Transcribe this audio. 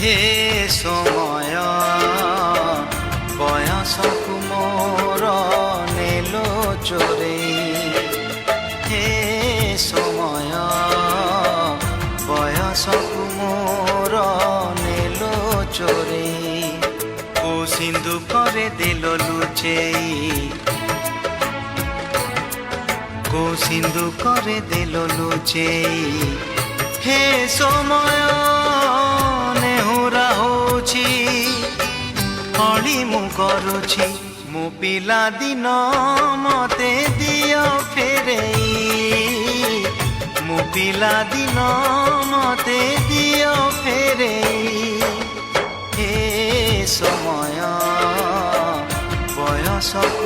হে সময় বয়সকু মোর নেলো চোরেই। হে সময় বয়সকু মোর নেলো চোরেই। কো সিন্ধু করে দিল লুচেই, কো সিন্ধু করে দিল লুচেই। হে সময় ନେହୁରା ହଉଛି ଅଳି ମୁଁ କରୁଛି। ମୋ ପିଲା ଦିନ ମତେ ଦିଅ ଫେରେଇ, ମୋ ପିଲା ଦିନ ମତେ ଦିଅ ଫେରେଇ। ହେ ସମୟ ବୟସକୁ